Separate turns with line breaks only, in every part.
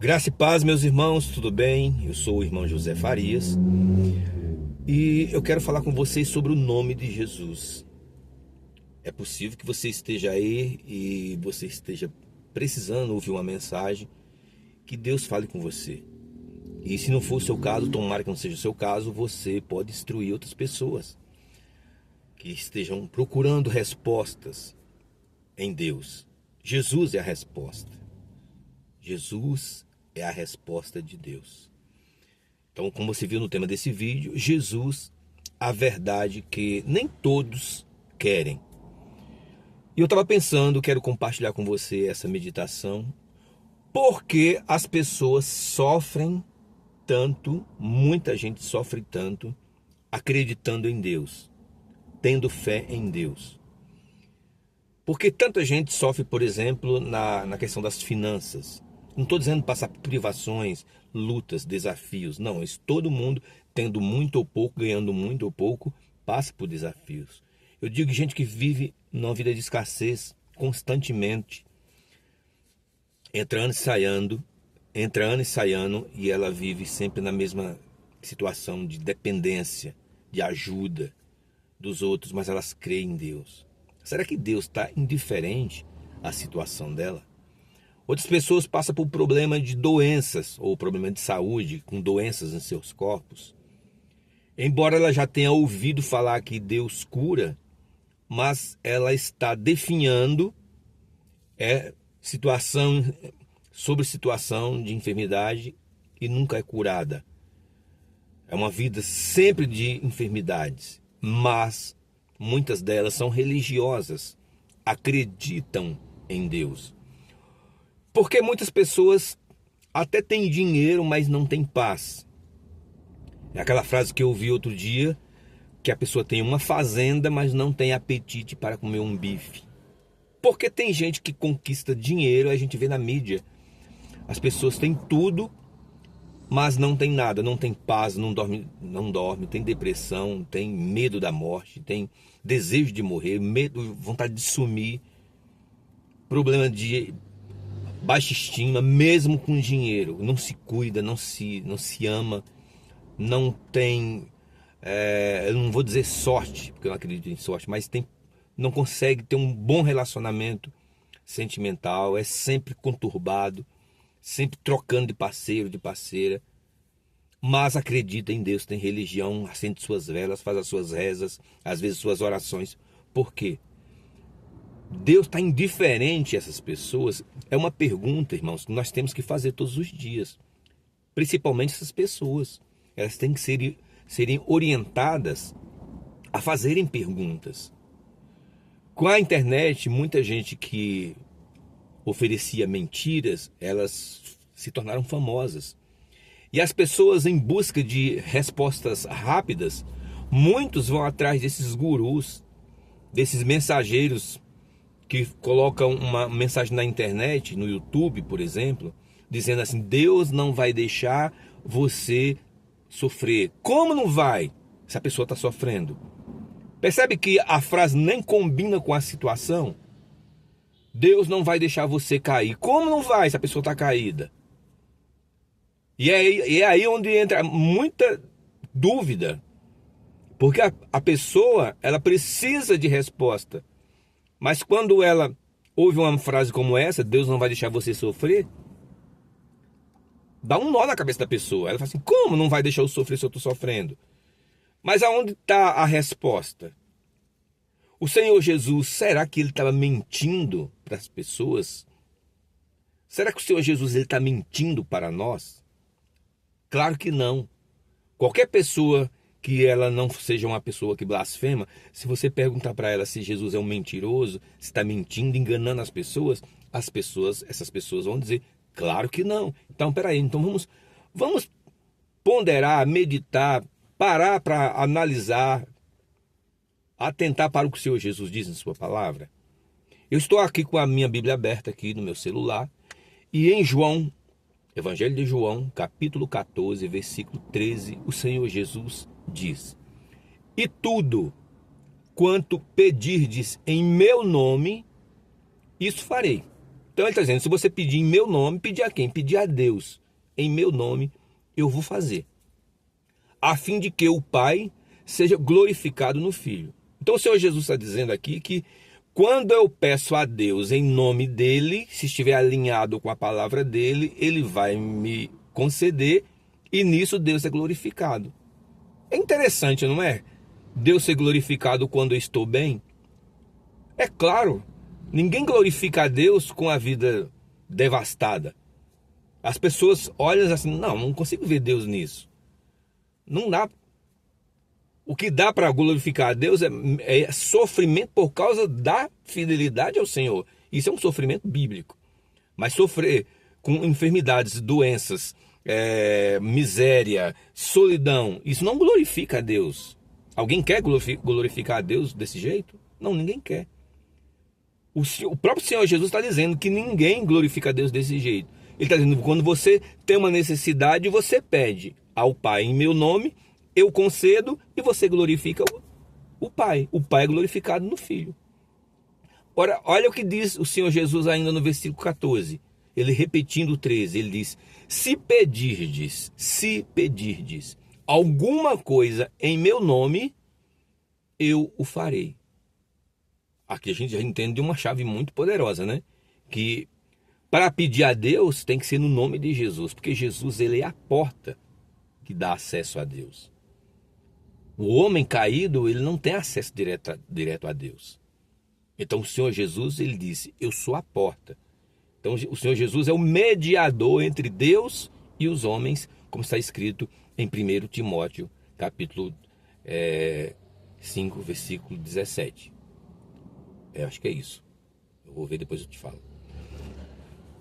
Graça e paz, meus irmãos, tudo bem? Eu sou o irmão José Farias e eu quero falar com vocês sobre o nome de Jesus. É possível que você esteja aí e você esteja precisando ouvir uma mensagem que Deus fale com você. E se não for o seu caso, tomara que não seja o seu caso, você pode instruir outras pessoas que estejam procurando respostas em Deus. Jesus é a resposta. Jesus é a resposta de Deus. Então, como você viu no tema desse vídeo, Jesus, a verdade que nem todos querem. E eu estava pensando, quero compartilhar com você essa meditação, porque as pessoas sofrem tanto, muita gente sofre tanto, acreditando em Deus, tendo fé em Deus. Porque tanta gente sofre, por exemplo, na questão das finanças. Não estou dizendo passar por privações, lutas, desafios. Não, todo mundo, tendo muito ou pouco, ganhando muito ou pouco, passa por desafios. Eu digo gente que vive numa vida de escassez constantemente, entra ano e sai ano, e ela vive sempre na mesma situação de dependência, de ajuda dos outros, mas elas creem em Deus. Será que Deus está indiferente à situação dela? Outras pessoas passam por problema de doenças ou problema de saúde, com doenças em seus corpos. Embora ela já tenha ouvido falar que Deus cura, mas ela está definhando situação sobre situação de enfermidade e nunca é curada. É uma vida sempre de enfermidades, mas muitas delas são religiosas, acreditam em Deus. Porque muitas pessoas até têm dinheiro, mas não têm paz. É aquela frase que eu ouvi outro dia, que a pessoa tem uma fazenda, mas não tem apetite para comer um bife. Porque tem gente que conquista dinheiro, a gente vê na mídia. As pessoas têm tudo, mas não tem nada, não tem paz, não dorme, tem depressão, tem medo da morte, tem desejo de morrer, medo, vontade de sumir, problema de baixa estima, mesmo com dinheiro, não se cuida, não se ama, não tem, eu não vou dizer sorte, porque eu não acredito em sorte, mas não consegue ter um bom relacionamento sentimental, é sempre conturbado, sempre trocando de parceiro, de parceira, mas acredita em Deus, tem religião, acende suas velas, faz as suas rezas, às vezes suas orações. Por quê? Deus está indiferente a essas pessoas? É uma pergunta, irmãos, que nós temos que fazer todos os dias. Principalmente essas pessoas. Elas têm que serem orientadas a fazerem perguntas. Com a internet, muita gente que oferecia mentiras, elas se tornaram famosas. E as pessoas, em busca de respostas rápidas, muitos vão atrás desses gurus, desses mensageiros que colocam uma mensagem na internet, no YouTube, por exemplo, dizendo assim: Deus não vai deixar você sofrer. Como não vai? Se a pessoa está sofrendo. Percebe que a frase nem combina com a situação? Deus não vai deixar você cair. Como não vai se a pessoa está caída? E é aí onde entra muita dúvida. Porque a pessoa, ela precisa de resposta. Mas quando ela ouve uma frase como essa, Deus não vai deixar você sofrer, dá um nó na cabeça da pessoa. Ela fala assim: como não vai deixar eu sofrer se eu estou sofrendo? Mas aonde está a resposta? O Senhor Jesus, será que ele estava mentindo para as pessoas? Será que o Senhor Jesus está mentindo para nós? Claro que não. Qualquer pessoa que ela não seja uma pessoa que blasfema, se você perguntar para ela se Jesus é um mentiroso, se está mentindo, enganando as pessoas, essas pessoas vão dizer: claro que não. Então, peraí, então vamos ponderar, meditar, parar para analisar, atentar para o que o Senhor Jesus diz em sua palavra. Eu estou aqui com a minha Bíblia aberta aqui no meu celular, e em João, Evangelho de João, capítulo 14, versículo 13, o Senhor Jesus diz: e tudo quanto pedirdes em meu nome, isso farei. Então ele está dizendo, se você pedir em meu nome, pedir a quem? Pedir a Deus. Em meu nome eu vou fazer. A fim de que o Pai seja glorificado no Filho. Então o Senhor Jesus está dizendo aqui que quando eu peço a Deus em nome dele, se estiver alinhado com a palavra dele, ele vai me conceder e nisso Deus é glorificado. É interessante, não é? Deus ser glorificado quando eu estou bem? É claro, ninguém glorifica a Deus com a vida devastada. As pessoas olham assim, não consigo ver Deus nisso. Não dá. O que dá para glorificar a Deus é sofrimento por causa da fidelidade ao Senhor. Isso é um sofrimento bíblico. Mas sofrer com enfermidades, doenças, miséria, solidão, isso não glorifica a Deus. Alguém quer glorificar a Deus desse jeito? Não, ninguém quer. O próprio Senhor Jesus está dizendo que ninguém glorifica a Deus desse jeito. Ele está dizendo que quando você tem uma necessidade, você pede ao Pai em meu nome, eu concedo e você glorifica o Pai. O Pai é glorificado no Filho. Ora, olha o que diz o Senhor Jesus ainda no versículo 14. Ele repetindo o 13, ele diz, se pedirdes alguma coisa em meu nome, eu o farei. Aqui a gente já entende de uma chave muito poderosa, né? Que para pedir a Deus tem que ser no nome de Jesus, porque Jesus ele é a porta que dá acesso a Deus. O homem caído, ele não tem acesso direto a Deus. Então o Senhor Jesus, ele disse, eu sou a porta. Então o Senhor Jesus é o mediador entre Deus e os homens, como está escrito em 1 Timóteo, capítulo 5, versículo 17. Acho que é isso. Eu vou ver, depois eu te falo.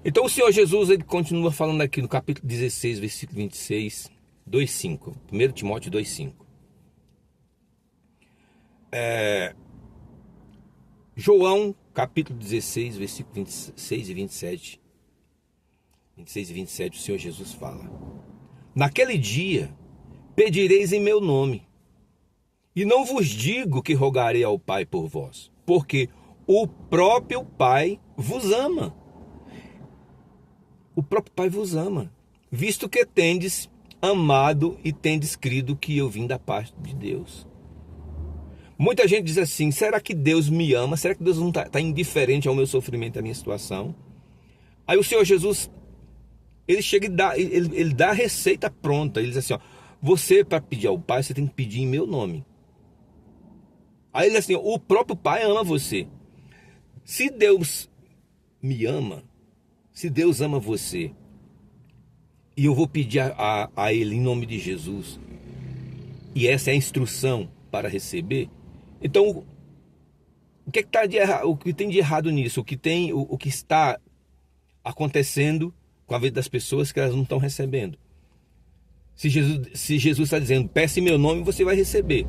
Então o Senhor Jesus, ele continua falando aqui no capítulo 16, versículo 26, 2,5. 1 Timóteo 2,5. João, capítulo 16, versículo 26 e 27. 26 e 27, o Senhor Jesus fala: naquele dia pedireis em meu nome, e não vos digo que rogarei ao Pai por vós, porque o próprio Pai vos ama. O próprio Pai vos ama, visto que tendes amado e tendes crido que eu vim da parte de Deus. Muita gente diz assim, será que Deus me ama? Será que Deus não está indiferente ao meu sofrimento, à minha situação? Aí o Senhor Jesus, ele chega e ele dá a receita pronta. Ele diz assim, ó, você para pedir ao Pai, você tem que pedir em meu nome. Aí ele diz assim, o próprio Pai ama você. Se Deus me ama, se Deus ama você, e eu vou pedir a Ele em nome de Jesus, e essa é a instrução para receber, então o que está de errado? O que tem de errado nisso? O que está acontecendo com a vida das pessoas que elas não estão recebendo? Se Jesus está dizendo, peça em meu nome, você vai receber.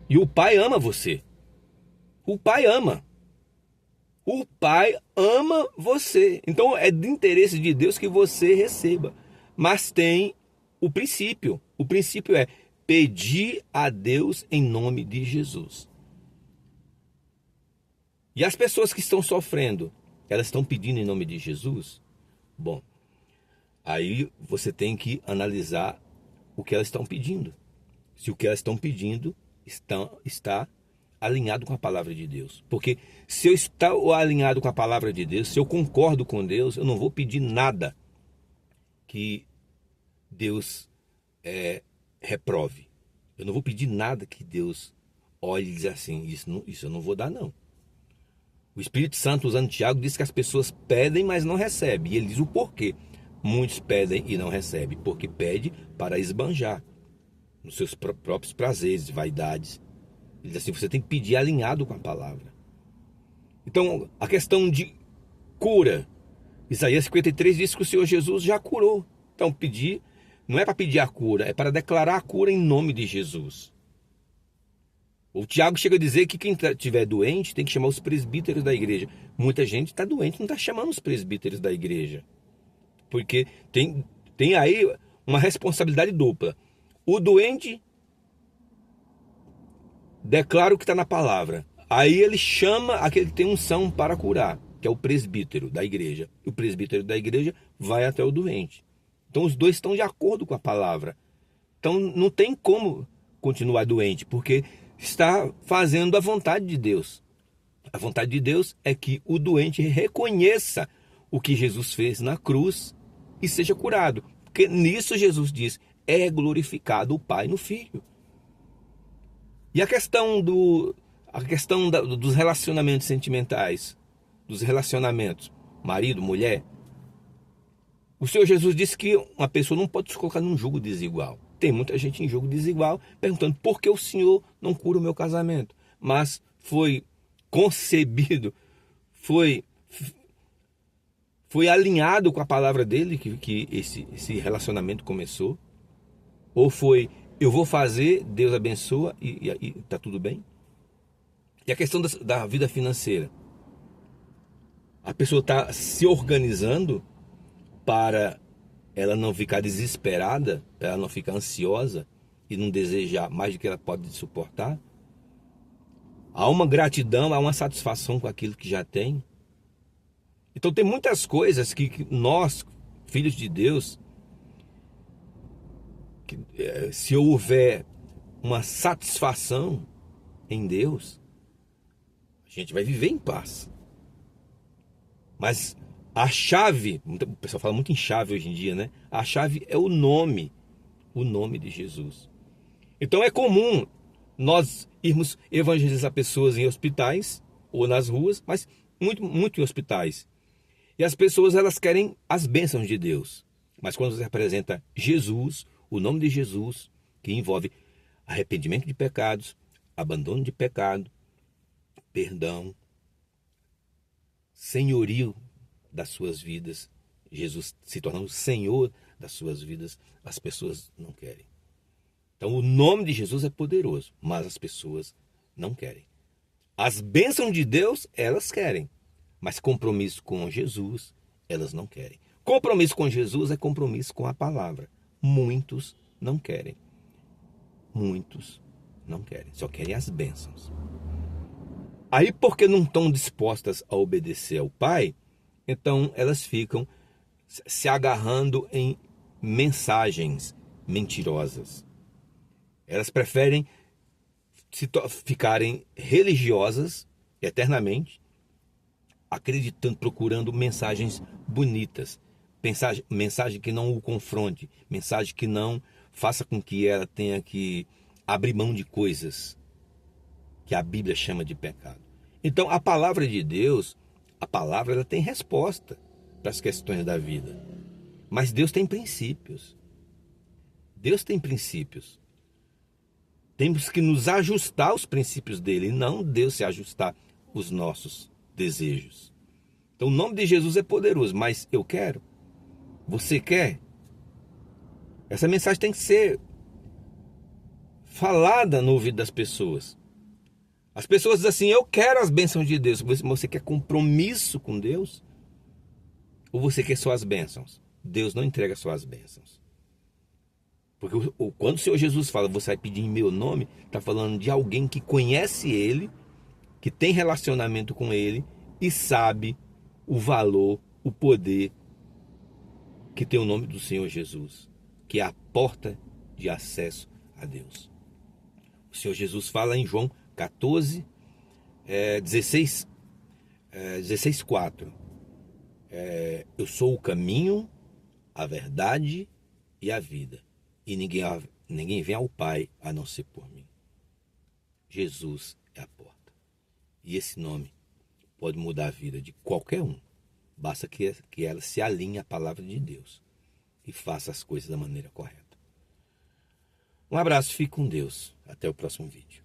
E o Pai ama você. O Pai ama. O Pai ama você. Então é de interesse de Deus que você receba. Mas tem o princípio. O princípio é pedir a Deus em nome de Jesus. E as pessoas que estão sofrendo, elas estão pedindo em nome de Jesus? Bom, aí você tem que analisar o que elas estão pedindo. Se o que elas estão pedindo está alinhado com a palavra de Deus. Porque se eu estou alinhado com a palavra de Deus, se eu concordo com Deus, eu não vou pedir nada que Deus reprove. Eu não vou pedir nada que Deus olhe e diz assim, isso eu não vou dar não. O Espírito Santo, usando Tiago, diz que as pessoas pedem, mas não recebem. E ele diz o porquê. Muitos pedem e não recebem, porque pede para esbanjar nos seus próprios prazeres, vaidades. Ele diz assim, você tem que pedir alinhado com a palavra. Então, a questão de cura, Isaías 53 diz que o Senhor Jesus já curou. Então, pedir não é para pedir a cura, é para declarar a cura em nome de Jesus. O Tiago chega a dizer que quem estiver doente tem que chamar os presbíteros da igreja. Muita gente está doente, não está chamando os presbíteros da igreja. Porque tem aí uma responsabilidade dupla. O doente declara o que está na palavra. Aí ele chama aquele que tem unção para curar. que é o presbítero da igreja. O presbítero da igreja vai até o doente. Então os dois estão de acordo com a palavra. Então não tem como continuar doente, porque está fazendo a vontade de Deus. A vontade de Deus é que o doente reconheça o que Jesus fez na cruz e seja curado. Porque nisso Jesus diz, é glorificado o Pai no Filho. E a questão dos relacionamentos sentimentais, dos relacionamentos, marido, mulher, o Senhor Jesus disse que uma pessoa não pode se colocar num jugo desigual. Tem muita gente em jugo desigual perguntando por que o Senhor não cura o meu casamento. Mas foi concebido, foi alinhado com a palavra dele que esse relacionamento começou? Ou foi, eu vou fazer, Deus abençoa e está tudo bem? E a questão da vida financeira. A pessoa está se organizando para ela não ficar desesperada, para ela não ficar ansiosa e não desejar mais do que ela pode suportar. Há uma gratidão, há uma satisfação com aquilo que já tem. Então tem muitas coisas que nós, filhos de Deus, se houver uma satisfação em Deus, a gente vai viver em paz. Mas a chave, o pessoal fala muito em chave hoje em dia, né? A chave é o nome de Jesus. Então é comum nós irmos evangelizar pessoas em hospitais ou nas ruas, mas muito em hospitais. E as pessoas, elas querem as bênçãos de Deus. Mas quando você apresenta Jesus, o nome de Jesus, que envolve arrependimento de pecados, abandono de pecado, perdão, senhorio das suas vidas, Jesus se tornando o Senhor das suas vidas, as pessoas não querem. Então o nome de Jesus é poderoso, mas as pessoas não querem. As bênçãos de Deus, elas querem, mas compromisso com Jesus, elas não querem. Compromisso com Jesus é compromisso com a palavra. Muitos não querem. Muitos não querem, só querem as bênçãos. Aí, porque não estão dispostas a obedecer ao Pai, então elas ficam se agarrando em mensagens mentirosas. Elas preferem ficarem religiosas eternamente, acreditando, procurando mensagens bonitas, mensagem que não o confronte, mensagem que não faça com que ela tenha que abrir mão de coisas que a Bíblia chama de pecado. Então, a palavra de Deus, ela tem resposta para as questões da vida. Mas Deus tem princípios. Deus tem princípios. Temos que nos ajustar aos princípios dele, e não Deus se ajustar aos nossos desejos. Então, o nome de Jesus é poderoso, mas eu quero. Você quer? Essa mensagem tem que ser falada no ouvido das pessoas. As pessoas dizem assim, eu quero as bênçãos de Deus. Você quer compromisso com Deus? Ou você quer só as bênçãos? Deus não entrega só as bênçãos. Porque quando o Senhor Jesus fala, você vai pedir em meu nome, está falando de alguém que conhece Ele, que tem relacionamento com Ele e sabe o valor, o poder que tem o nome do Senhor Jesus, que é a porta de acesso a Deus. O Senhor Jesus fala em João 14, 16:4. Eu sou o caminho, a verdade e a vida. E ninguém vem ao Pai a não ser por mim. Jesus é a porta. E esse nome pode mudar a vida de qualquer um. Basta que ela se alinhe à palavra de Deus e faça as coisas da maneira correta. Um abraço, fique com Deus. Até o próximo vídeo.